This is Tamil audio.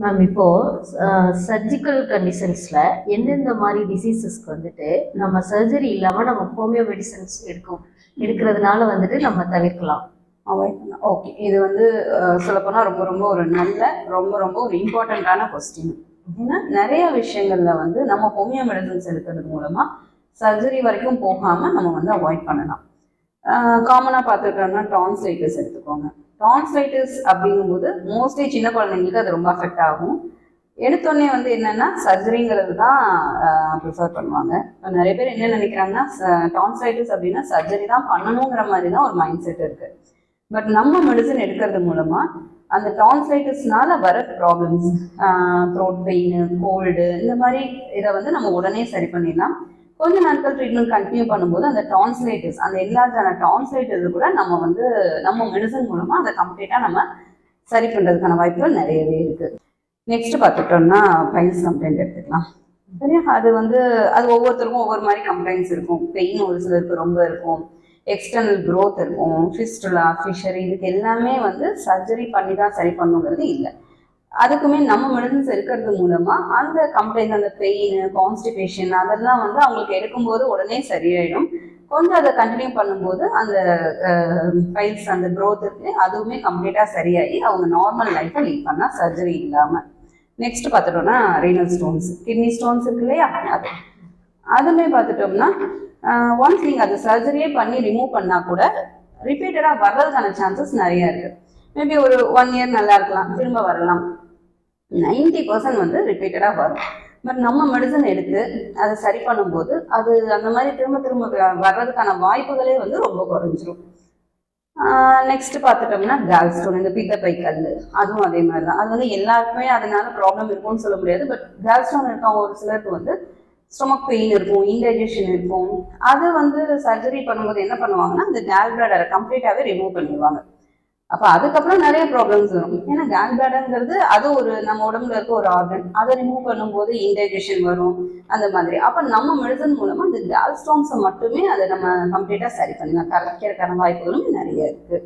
மேம் இப்போ சர்ஜிக்கல் கண்டிஷன்ஸ்ல எந்தெந்த மாதிரி டிசீசஸ்க்கு வந்துட்டு நம்ம சர்ஜரி இல்லாம நம்ம ஹோமியோ மெடிசன்ஸ் எடுக்கிறதுனால வந்துட்டு நம்ம தவிர்க்கலாம். அவாய்ட் பண்ணலாம். ஓகே, இது வந்து சொல்லப்போனால் ரொம்ப ரொம்ப ஒரு நல்ல ரொம்ப ஒரு இம்பார்ட்டண்ட்டான கொஸ்டின். ஏன்னா நிறைய விஷயங்கள்ல வந்து நம்ம ஹோமியோ மெடிசன்ஸ் எடுக்கிறது மூலமா சர்ஜரி வரைக்கும் போகாம நம்ம வந்து அவாய்ட் பண்ணலாம். காமனாக பார்த்துக்கிட்டோம்னா டான்சிலைட்டிஸ் எடுத்துக்கோங்க. டான்சிலைட்டிஸ் அப்படிங்கும்போது மோஸ்ட்லி சின்ன குழந்தைங்களுக்கு அது ரொம்ப அஃபெக்ட் ஆகும். எடுத்தோடனே வந்து என்னன்னா சர்ஜரிங்கிறது தான் ப்ரிஃபர் பண்ணுவாங்க. நிறைய பேர் என்ன நினைக்கிறாங்கன்னா டான்சிலைட்டிஸ் அப்படின்னா சர்ஜரி தான் பண்ணணுங்கிற மாதிரி தான் ஒரு மைண்ட் செட் இருக்கு. பட் நம்ம மெடிசன் எடுக்கிறது மூலமா அந்த டான்சிலைட்டிஸ்னால வர ப்ராப்ளம்ஸ், த்ரோட் பெயின், கோல்டு, இந்த மாதிரி இதை வந்து நம்ம உடனே சரி பண்ணிடலாம். கொஞ்ச நாட்கள் ட்ரீட்மெண்ட் கண்டினியூ பண்ணும்போது அந்த டான்சிலைட்டிஸ், அந்த எல்லாத்தான டான்சிலைட்டிஸ் கூட நம்ம வந்து நம்ம மெடிசன் மூலமா அதை கம்ப்ளீட்டாக நம்ம சரி பண்ணுறதுக்கான வாய்ப்புகள் நிறையவே இருக்கு. நெக்ஸ்ட் பார்த்துட்டோம்னா பைல்ஸ் கம்ப்ளைண்ட் எடுத்துக்கலாம். சரியா, அது வந்து அது ஒவ்வொருத்தருக்கும் ஒவ்வொரு மாதிரி கம்ப்ளைண்ட்ஸ் இருக்கும். பெயின் ஒரு சிலருக்கு ரொம்ப இருக்கும், எக்ஸ்டர்னல் க்ரோத் இருக்கும், ஃபிஸ்டுலா, ஃபிஷரி, இதுக்கு எல்லாமே வந்து சர்ஜரி பண்ணி தான் சரி பண்ணுங்கிறது இல்லை. அதுக்குமே நம்ம மெடிசன்ஸ் எடுக்கிறது மூலமா அந்த கம்ப்ளைண்ட், அந்த பெயின், கான்ஸ்டிபேஷன் அதெல்லாம் வந்து அவங்களுக்கு எடுக்கும்போது உடனே சரியாயிடும். கொஞ்சம் அதை கண்டினியூ பண்ணும்போது அந்த பைல்ஸ், அந்த க்ரோத் இருக்கு, அதுவுமே கம்ப்ளீட்டாக சரியாகி அவங்க நார்மல் லைஃப்பை லீட் பண்ணால் சர்ஜரி இல்லாமல். நெக்ஸ்ட் பார்த்துட்டோம்னா ரீனல் ஸ்டோன்ஸ், கிட்னி ஸ்டோன்ஸ் இருக்கு இல்லையா, அதுமே பார்த்துட்டோம்னா ஒன்ஸ் நீங்கள் அது சர்ஜரியே பண்ணி ரிமூவ் பண்ணால் கூட ரிப்பீட்டடாக வர்றதுக்கான சான்சஸ் நிறைய இருக்குது. மேபி ஒரு 1 இயர் நல்லா இருக்கலாம், திரும்ப வரலாம். 90% வந்து ரிப்பீட்டடாக வரும். பட் நம்ம மெடிசன் எடுத்து அதை சரி பண்ணும்போது அது அந்த மாதிரி திரும்ப வர்றதுக்கான வாய்ப்புகளே வந்து ரொம்ப குறைஞ்சிரும். நெக்ஸ்ட் பார்த்துட்டோம்னா கால் ஸ்டோன், இந்த பித்தப்பை கல், அதுவும் அதே மாதிரி தான். அது வந்து எல்லாருக்குமே அதனால ப்ராப்ளம் இருக்கும்னு சொல்ல முடியாது. பட் கால் ஸ்டோன் இருக்கவங்க ஒரு சிலருக்கு வந்து ஸ்டொமக் பெயின் இருக்கும், இன்டைஜஷன் இருக்கும். அது வந்து சர்ஜரி பண்ணும்போது என்ன பண்ணுவாங்கன்னா அந்த கால் பிளாடரை கம்ப்ளீட்டாகவே ரிமூவ் பண்ணிடுவாங்க. அப்போ அதுக்கப்புறம் நிறைய ப்ராப்ளம்ஸ் வரும். ஏன்னா கால் பிளாடர்ங்கிறது அது ஒரு நம்ம உடம்புல இருக்க ஒரு ஆர்கன், அதை ரிமூவ் பண்ணும்போது இன்டைஜஷன் வரும் அந்த மாதிரி. அப்போ நம்ம மெடிசன் மூலமா இந்த கால் ஸ்டோன்ஸை மட்டுமே அதை நம்ம கம்ப்ளீட்டாக சரி பண்ணலாம், கரைக்கிறதுக்கான வாய்ப்புகளும் நிறைய இருக்கு.